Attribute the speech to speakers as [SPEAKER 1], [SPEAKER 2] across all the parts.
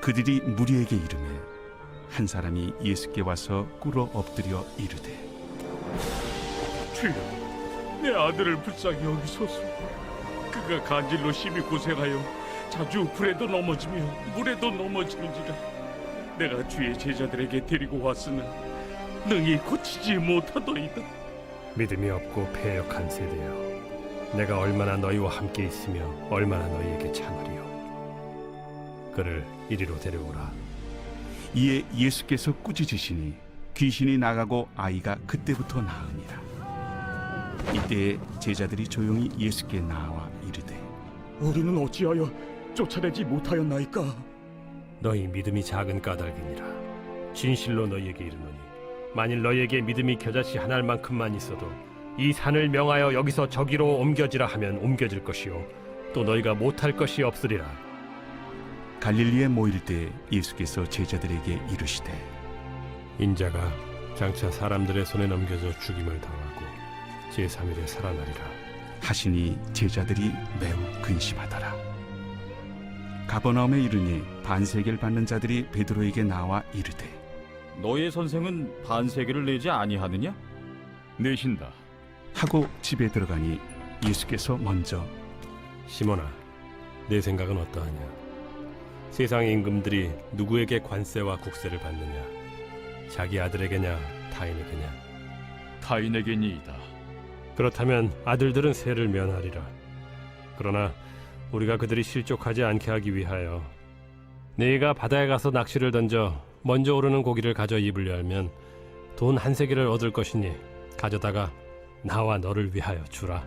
[SPEAKER 1] 그들이 무리에게 이르매 한 사람이 예수께 와서 꿇어 엎드려 이르되
[SPEAKER 2] 주여, 내 아들을 불쌍히 여기소서. 그가 간질로 심히 고생하여 자주 불에도 넘어지며 물에도 넘어지는지라. 내가 주의 제자들에게 데리고 왔으나 능히 고치지 못하더이다.
[SPEAKER 3] 믿음이 없고 패역한 세대여, 내가 얼마나 너희와 함께 있으며 얼마나 너희에게 참으리요. 그를 이리로 데려오라.
[SPEAKER 1] 이에 예수께서 꾸짖으시니 귀신이 나가고 아이가 그때부터 나으니라. 이때에 제자들이 조용히 예수께 나와 이르되
[SPEAKER 2] 우리는 어찌하여 쫓아내지 못하였나이까?
[SPEAKER 3] 너희 믿음이 작은 까닭이니라. 진실로 너희에게 이르노니 만일 너희에게 믿음이 겨자씨 한 알만큼만 있어도 이 산을 명하여 여기서 저기로 옮겨지라 하면 옮겨질 것이요 또 너희가 못할 것이 없으리라.
[SPEAKER 1] 갈릴리에 모일 때 예수께서 제자들에게 이르시되
[SPEAKER 3] 인자가 장차 사람들의 손에 넘겨져 죽임을 당하고 제3일에 살아나리라
[SPEAKER 1] 하시니 제자들이 매우 근심하더라. 가버나움에 이르니 반세계를 받는 자들이 베드로에게 나와 이르되
[SPEAKER 4] 너의 선생은 반세계를 내지 아니하느냐?
[SPEAKER 2] 내신다.
[SPEAKER 1] 하고 집에 들어가니 예수께서 먼저
[SPEAKER 3] 시몬아, 내 생각은 어떠하냐? 세상의 임금들이 누구에게 관세와 국세를 받느냐? 자기 아들에게냐 타인에게냐?
[SPEAKER 2] 타인에게니이다.
[SPEAKER 3] 그렇다면 아들들은 세를 면하리라. 그러나 우리가 그들이 실족하지 않게 하기 위하여 네가 바다에 가서 낚시를 던져 먼저 오르는 고기를 가져 입을 열면 돈 한 세겔을 얻을 것이니 가져다가 나와 너를 위하여 주라.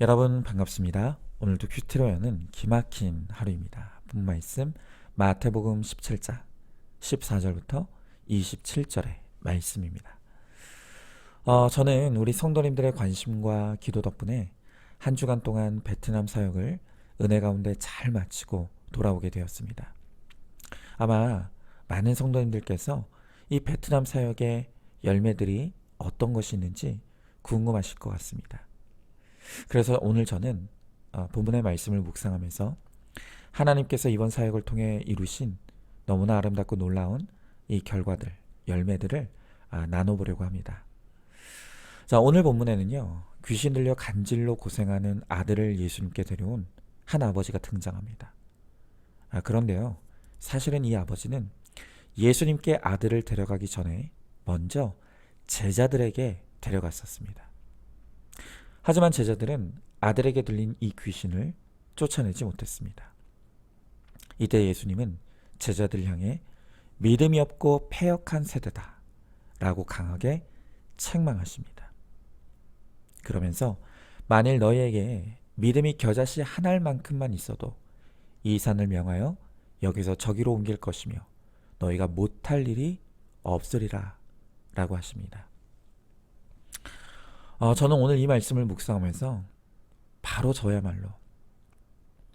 [SPEAKER 5] 여러분 반갑습니다. 오늘도 큐티로 여는 기막힌 하루입니다. 본 말씀 마태복음 17장 14절부터 27절의 말씀입니다. 저는 우리 성도님들의 관심과 기도 덕분에 한 주간 동안 베트남 사역을 은혜 가운데 잘 마치고 돌아오게 되었습니다. 아마 많은 성도님들께서 이 베트남 사역의 열매들이 어떤 것이 있는지 궁금하실 것 같습니다. 그래서 오늘 저는 본문의 말씀을 묵상하면서 하나님께서 이번 사역을 통해 이루신 너무나 아름답고 놀라운 이 결과들, 열매들을 나눠보려고 합니다. 자, 오늘 본문에는요, 귀신 들려 간질로 고생하는 아들을 예수님께 데려온 한 아버지가 등장합니다. 그런데요, 사실은 이 아버지는 예수님께 아들을 데려가기 전에 먼저 제자들에게 데려갔었습니다. 하지만 제자들은 아들에게 들린 이 귀신을 쫓아내지 못했습니다. 이때 예수님은 제자들 향해 믿음이 없고 패역한 세대다 라고 강하게 책망하십니다. 그러면서 만일 너희에게 믿음이 겨자씨 한 알만큼만 있어도 이 산을 명하여 여기서 저기로 옮길 것이며 너희가 못할 일이 없으리라 라고 하십니다. 저는 오늘 이 말씀을 묵상하면서 바로 저야말로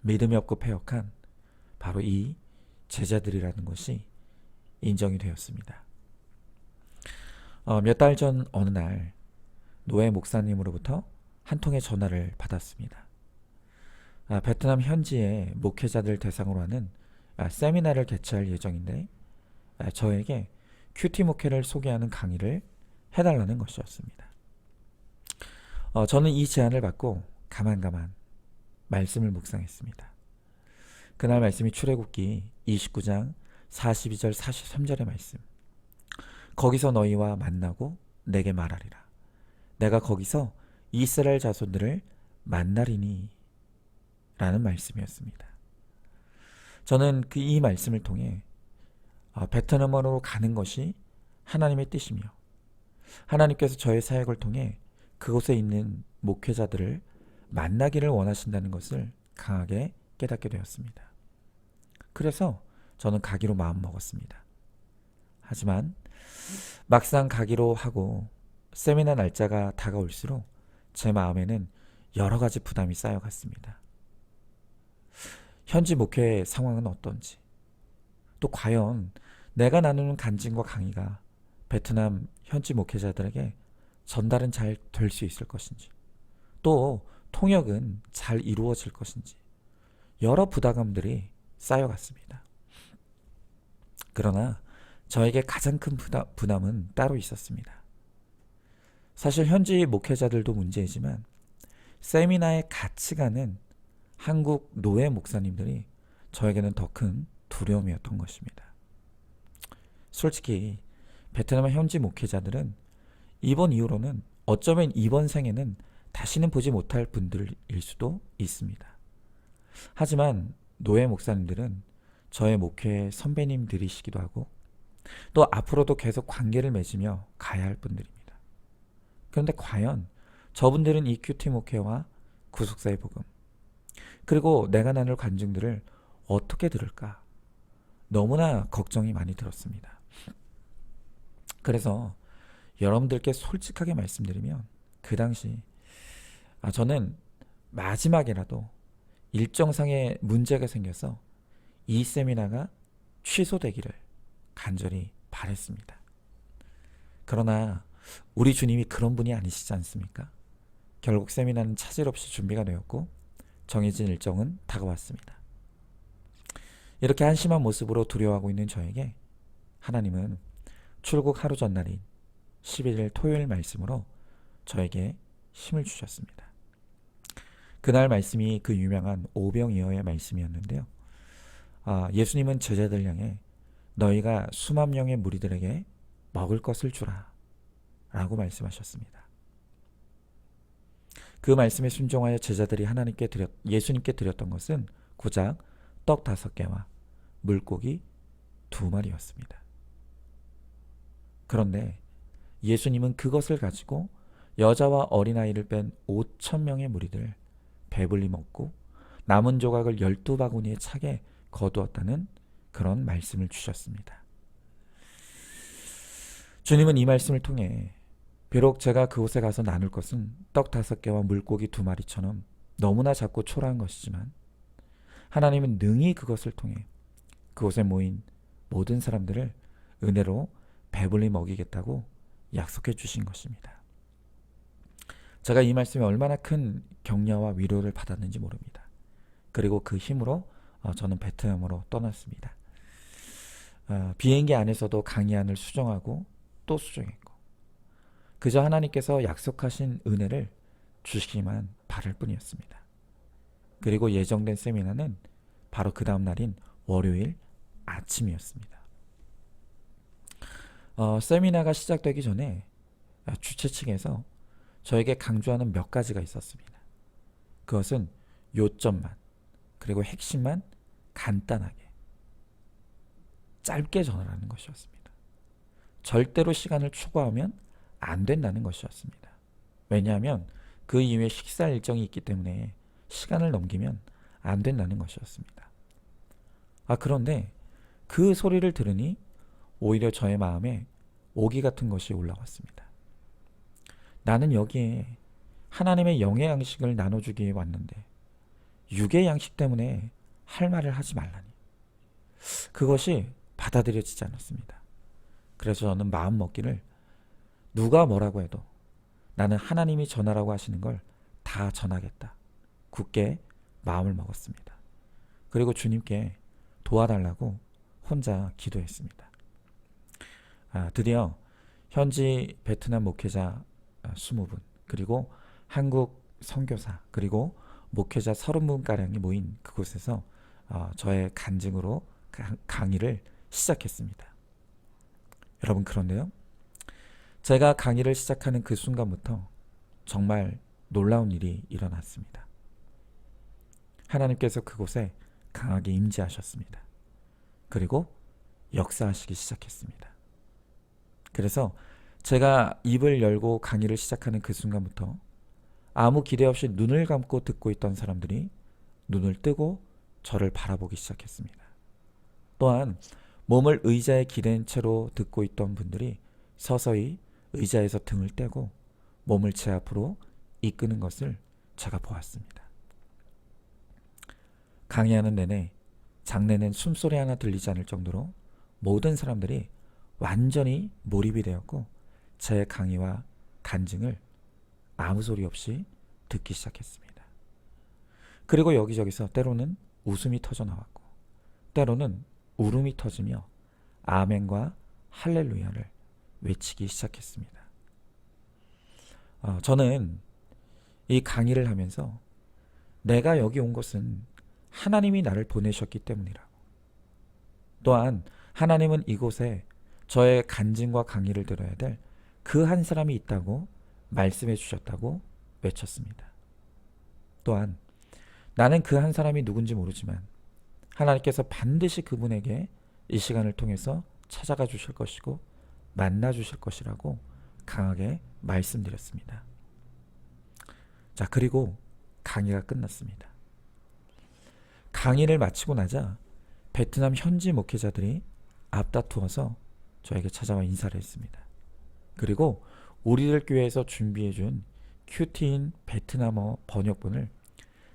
[SPEAKER 5] 믿음이 없고 패역한 바로 이 제자들이라는 것이 인정이 되었습니다. 몇 달 전 어느 날 노예 목사님으로부터 한 통의 전화를 받았습니다. 베트남 현지의 목회자들 대상으로 하는 세미나를 개최할 예정인데 저에게 큐티 목회를 소개하는 강의를 해달라는 것이었습니다. 저는 이 제안을 받고 가만 말씀을 묵상했습니다. 그날 말씀이 출애굽기 29장 42절 43절의 말씀. 거기서 너희와 만나고 내게 말하리라. 내가 거기서 이스라엘 자손들을 만나리니 라는 말씀이었습니다. 저는 이 말씀을 통해 베트남으로 가는 것이 하나님의 뜻이며 하나님께서 저의 사역을 통해 그곳에 있는 목회자들을 만나기를 원하신다는 것을 강하게 깨닫게 되었습니다. 그래서 저는 가기로 마음먹었습니다. 하지만 막상 가기로 하고 세미나 날짜가 다가올수록 제 마음에는 여러 가지 부담이 쌓여갔습니다. 현지 목회 상황은 어떤지, 또 과연 내가 나누는 간증과 강의가 베트남 현지 목회자들에게 전달은 잘 될 수 있을 것인지, 또 통역은 잘 이루어질 것인지 여러 부담감들이 쌓여갔습니다. 그러나 저에게 가장 큰 부담은 따로 있었습니다. 사실 현지 목회자들도 문제이지만 세미나에 같이 가는 한국 노예 목사님들이 저에게는 더 큰 두려움이었던 것입니다. 솔직히 베트남 현지 목회자들은 이번 이후로는 어쩌면 이번 생에는 다시는 보지 못할 분들일 수도 있습니다. 하지만 노예 목사님들은 저의 목회 선배님들이시기도 하고 또 앞으로도 계속 관계를 맺으며 가야 할 분들입니다. 그런데 과연 저분들은 이 큐티 목회와 구속사의 복음 그리고 내가 나눌 간증들을 어떻게 들을까? 너무나 걱정이 많이 들었습니다. 그래서 여러분들께 솔직하게 말씀드리면 그 당시 저는 마지막이라도 일정상의 문제가 생겨서 이 세미나가 취소되기를 간절히 바랬습니다. 그러나 우리 주님이 그런 분이 아니시지 않습니까? 결국 세미나는 차질 없이 준비가 되었고 정해진 일정은 다가왔습니다. 이렇게 한심한 모습으로 두려워하고 있는 저에게 하나님은 출국 하루 전날인 11일 토요일 말씀으로 저에게 힘을 주셨습니다. 그날 말씀이 그 유명한 오병이어의 말씀이었는데요. 예수님은 제자들 향해 너희가 수만 명의 무리들에게 먹을 것을 주라 라고 말씀하셨습니다. 그 말씀에 순종하여 제자들이 예수님께 드렸던 것은 고작 떡 5개와 물고기 2마리였습니다. 그런데 예수님은 그것을 가지고 여자와 어린아이를 뺀 5,000명의 무리들 배불리 먹고 남은 조각을 12바구니에 차게 거두었다는 그런 말씀을 주셨습니다. 주님은 이 말씀을 통해 비록 제가 그곳에 가서 나눌 것은 떡 5개와 물고기 2마리처럼 너무나 작고 초라한 것이지만 하나님은 능히 그것을 통해 그곳에 모인 모든 사람들을 은혜로 배불리 먹이겠다고 약속해 주신 것입니다. 제가 이 말씀에 얼마나 큰 격려와 위로를 받았는지 모릅니다. 그리고 그 힘으로 저는 베트남으로 떠났습니다. 비행기 안에서도 강의안을 수정하고 또 수정했고 그저 하나님께서 약속하신 은혜를 주시기만 바랄 뿐이었습니다. 그리고 예정된 세미나는 바로 그 다음 날인 월요일 아침이었습니다. 세미나가 시작되기 전에 주최 측에서 저에게 강조하는 몇 가지가 있었습니다. 그것은 요점만 그리고 핵심만 간단하게 짧게 전하라는 것이었습니다. 절대로 시간을 초과하면 안 된다는 것이었습니다. 왜냐하면 그 이후에 식사 일정이 있기 때문에 시간을 넘기면 안 된다는 것이었습니다. 그런데 그 소리를 들으니 오히려 저의 마음에 오기 같은 것이 올라왔습니다. 나는 여기에 하나님의 영의 양식을 나눠주기 위해 왔는데 육의 양식 때문에 할 말을 하지 말라니. 그것이 받아들여지지 않았습니다. 그래서 저는 마음 먹기를 누가 뭐라고 해도 나는 하나님이 전하라고 하시는 걸 다 전하겠다. 굳게 마음을 먹었습니다. 그리고 주님께 도와달라고 혼자 기도했습니다. 드디어 현지 베트남 목회자 20분 그리고 한국 선교사 그리고 목회자 30분가량이 모인 그곳에서 저의 간증으로 강의를 시작했습니다. 여러분 그런데요. 제가 강의를 시작하는 그 순간부터 정말 놀라운 일이 일어났습니다. 하나님께서 그곳에 강하게 임재하셨습니다. 그리고 역사하시기 시작했습니다. 그래서 제가 입을 열고 강의를 시작하는 그 순간부터 아무 기대 없이 눈을 감고 듣고 있던 사람들이 눈을 뜨고 저를 바라보기 시작했습니다. 또한 몸을 의자에 기댄 채로 듣고 있던 분들이 서서히 의자에서 등을 떼고 몸을 제 앞으로 이끄는 것을 제가 보았습니다. 강의하는 내내 장내는 숨소리 하나 들리지 않을 정도로 모든 사람들이 완전히 몰입이 되었고 제 강의와 간증을 아무 소리 없이 듣기 시작했습니다. 그리고 여기저기서 때로는 웃음이 터져 나왔고 때로는 울음이 터지며 아멘과 할렐루야를 외치기 시작했습니다. 저는 이 강의를 하면서 내가 여기 온 것은 하나님이 나를 보내셨기 때문이라고, 또한 하나님은 이곳에 저의 간증과 강의를 들어야 될 그 한 사람이 있다고 말씀해 주셨다고 외쳤습니다. 또한 나는 그 한 사람이 누군지 모르지만 하나님께서 반드시 그분에게 이 시간을 통해서 찾아가 주실 것이고 만나 주실 것이라고 강하게 말씀드렸습니다. 자, 그리고 강의가 끝났습니다. 강의를 마치고 나자 베트남 현지 목회자들이 앞다투어서 저에게 찾아와 인사를 했습니다. 그리고 우리들 교회에서 준비해준 큐티인 베트남어 번역본을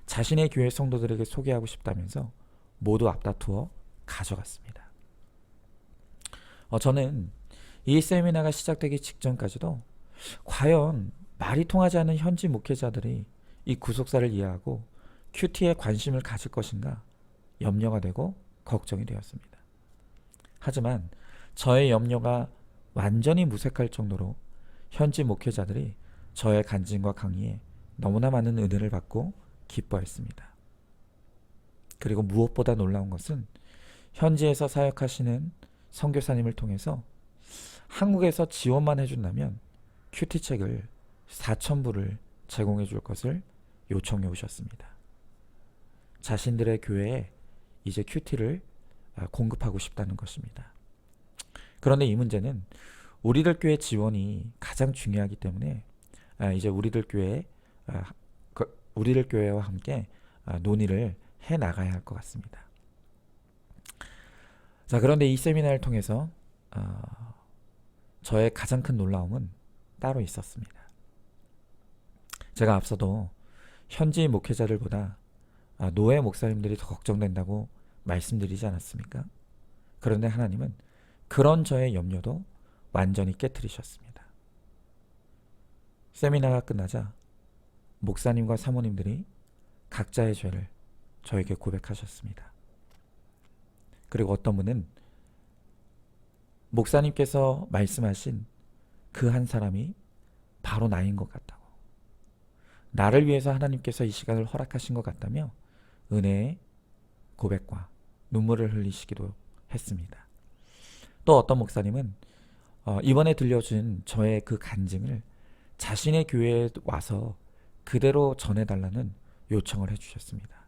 [SPEAKER 5] 자신의 교회 성도들에게 소개하고 싶다면서 모두 앞다투어 가져갔습니다. 저는 이 세미나가 시작되기 직전까지도 과연 말이 통하지 않는 현지 목회자들이 이 구속사를 이해하고 큐티에 관심을 가질 것인가 염려가 되고 걱정이 되었습니다. 하지만 저의 염려가 완전히 무색할 정도로 현지 목회자들이 저의 간증과 강의에 너무나 많은 은혜를 받고 기뻐했습니다. 그리고 무엇보다 놀라운 것은 현지에서 사역하시는 선교사님을 통해서 한국에서 지원만 해준다면 큐티 책을 4,000부를 제공해 줄 것을 요청해 오셨습니다. 자신들의 교회에 이제 큐티를 공급하고 싶다는 것입니다. 그런데 이 문제는 우리들 교회 지원이 가장 중요하기 때문에 이제 우리들 교회와 함께 논의를 해 나가야 할 것 같습니다. 자, 그런데 이 세미나를 통해서 저의 가장 큰 놀라움은 따로 있었습니다. 제가 앞서도 현지 목회자들보다 노예 목사님들이 더 걱정된다고 말씀드리지 않았습니까? 그런데 하나님은 그런 저의 염려도 완전히 깨트리셨습니다. 세미나가 끝나자 목사님과 사모님들이 각자의 죄를 저에게 고백하셨습니다. 그리고 어떤 분은 목사님께서 말씀하신 그 한 사람이 바로 나인 것 같다고, 나를 위해서 하나님께서 이 시간을 허락하신 것 같다며 은혜의 고백과 눈물을 흘리시기도 했습니다. 또 어떤 목사님은 이번에 들려준 저의 그 간증을 자신의 교회에 와서 그대로 전해달라는 요청을 해주셨습니다.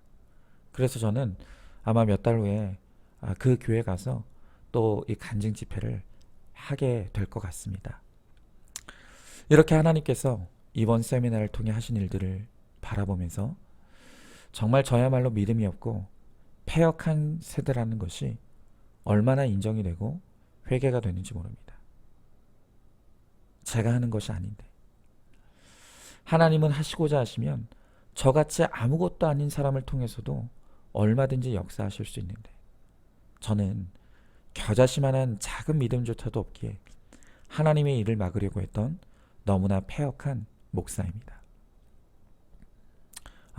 [SPEAKER 5] 그래서 저는 아마 몇 달 후에 그 교회 가서 또 이 간증 집회를 하게 될 것 같습니다. 이렇게 하나님께서 이번 세미나를 통해 하신 일들을 바라보면서 정말 저야말로 믿음이 없고 패역한 세대라는 것이 얼마나 인정이 되고 회개가 되는지 모릅니다. 제가 하는 것이 아닌데 하나님은 하시고자 하시면 저같이 아무것도 아닌 사람을 통해서도 얼마든지 역사하실 수 있는데 저는 겨자씨만한 작은 믿음조차도 없기에 하나님의 일을 막으려고 했던 너무나 패역한 목사입니다.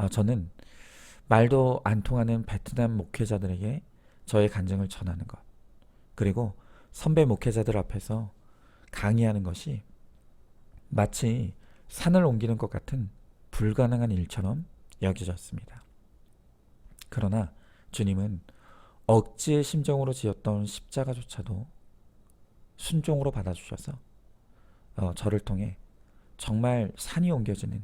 [SPEAKER 5] 저는 말도 안 통하는 베트남 목회자들에게 저의 간증을 전하는 것, 그리고 선배 목회자들 앞에서 강의하는 것이 마치 산을 옮기는 것 같은 불가능한 일처럼 여겨졌습니다. 그러나 주님은 억지의 심정으로 지었던 십자가조차도 순종으로 받아주셔서 저를 통해 정말 산이 옮겨지는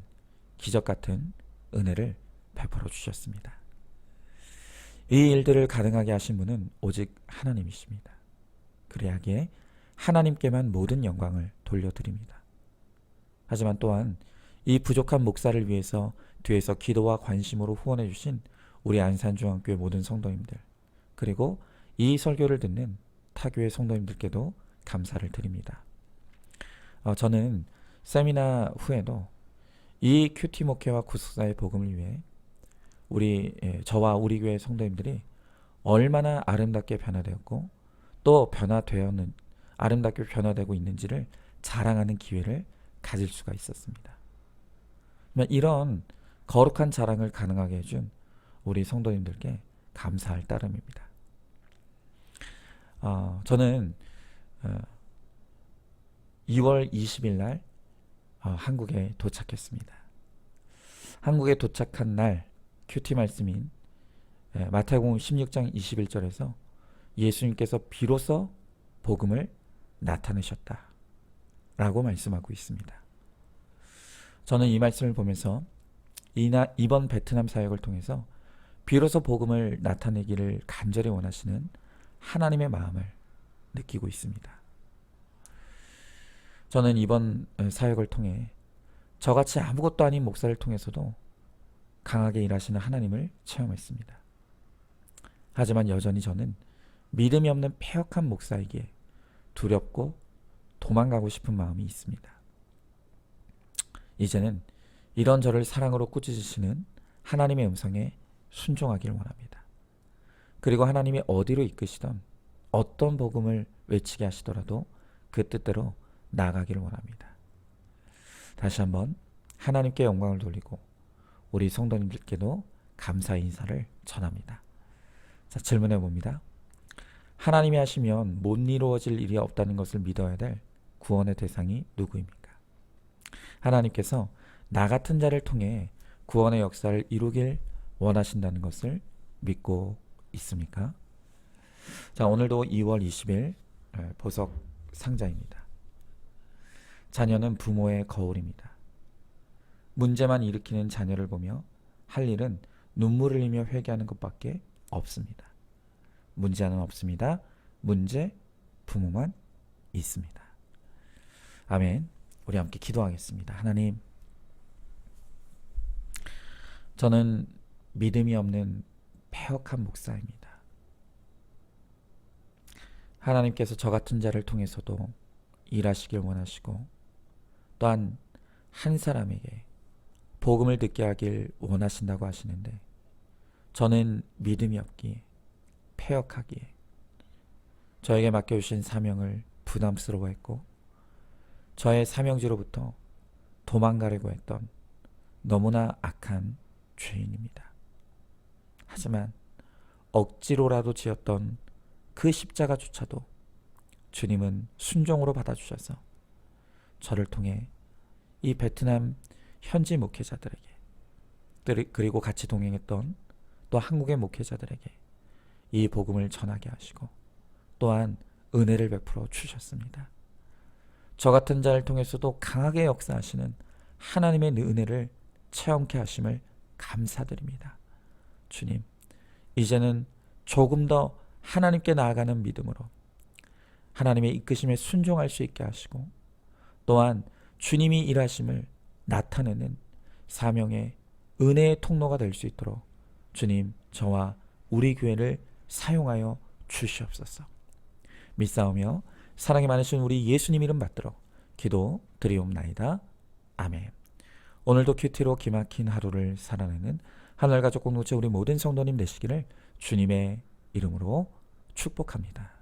[SPEAKER 5] 기적 같은 은혜를 베풀어 주셨습니다. 이 일들을 가능하게 하신 분은 오직 하나님이십니다. 그래야기에 하나님께만 모든 영광을 돌려드립니다. 하지만 또한 이 부족한 목사를 위해서 뒤에서 기도와 관심으로 후원해 주신 우리 안산중앙교회 모든 성도님들, 그리고 이 설교를 듣는 타교회 성도님들께도 감사를 드립니다. 저는 세미나 후에도 이 큐티 목회와 구속사의 복음을 위해 저와 우리 교회 성도님들이 얼마나 아름답게 변화되었고 또 변화되어는 아름답게 변화되고 있는지를 자랑하는 기회를 가질 수가 있었습니다. 이런 거룩한 자랑을 가능하게 해준 우리 성도님들께 감사할 따름입니다. 저는 2월 20일 날 한국에 도착했습니다. 한국에 도착한 날 큐티 말씀인 마태복음 16장 21절에서 예수님께서 비로소 복음을 나타내셨다 라고 말씀하고 있습니다. 저는 이 말씀을 보면서 이번 베트남 사역을 통해서 비로소 복음을 나타내기를 간절히 원하시는 하나님의 마음을 느끼고 있습니다. 저는 이번 사역을 통해 저같이 아무것도 아닌 목사를 통해서도 강하게 일하시는 하나님을 체험했습니다. 하지만 여전히 저는 믿음이 없는 패역한 목사에게 두렵고 도망가고 싶은 마음이 있습니다. 이제는 이런 저를 사랑으로 꾸짖으시는 하나님의 음성에 순종하기를 원합니다. 그리고 하나님이 어디로 이끄시던 어떤 복음을 외치게 하시더라도 그 뜻대로 나아가기를 원합니다. 다시 한번 하나님께 영광을 돌리고 우리 성도님들께도 감사의 인사를 전합니다. 자, 질문해 봅니다. 하나님이 하시면 못 이루어질 일이 없다는 것을 믿어야 될 구원의 대상이 누구입니까? 하나님께서 나 같은 자를 통해 구원의 역사를 이루길 원하신다는 것을 믿고 있습니까? 자, 오늘도 2월 20일 보석 상자입니다. 자녀는 부모의 거울입니다. 문제만 일으키는 자녀를 보며 할 일은 눈물을 흘리며 회개하는 것밖에 없습니다. 문제는 없습니다. 문제, 부모만 있습니다. 아멘. 우리 함께 기도하겠습니다. 하나님, 저는 믿음이 없는 패역한 목사입니다. 하나님께서 저 같은 자를 통해서도 일하시길 원하시고 또한 한 사람에게 복음을 듣게 하길 원하신다고 하시는데 저는 믿음이 없기에 패역하기에 저에게 맡겨주신 사명을 부담스러워했고 저의 사명지로부터 도망가려고 했던 너무나 악한 죄인입니다. 하지만 억지로라도 지었던 그 십자가조차도 주님은 순종으로 받아주셔서 저를 통해 이 베트남 현지 목회자들에게 그리고 같이 동행했던 또 한국의 목회자들에게 이 복음을 전하게 하시고 또한 은혜를 베풀어 주셨습니다. 저 같은 자를 통해서도 강하게 역사하시는 하나님의 은혜를 체험케 하심을 감사드립니다. 주님, 이제는 조금 더 하나님께 나아가는 믿음으로 하나님의 이끄심에 순종할 수 있게 하시고 또한 주님이 일하심을 나타내는 사명의 은혜의 통로가 될 수 있도록 주님, 저와 우리 교회를 사용하여 주시옵소서. 믿사오며 사랑이 많으신 우리 예수님 이름 받들어 기도 드리옵나이다. 아멘. 오늘도 큐티로 기막힌 하루를 살아내는 하늘가족 공동체 우리 모든 성도님 되시기를 주님의 이름으로 축복합니다.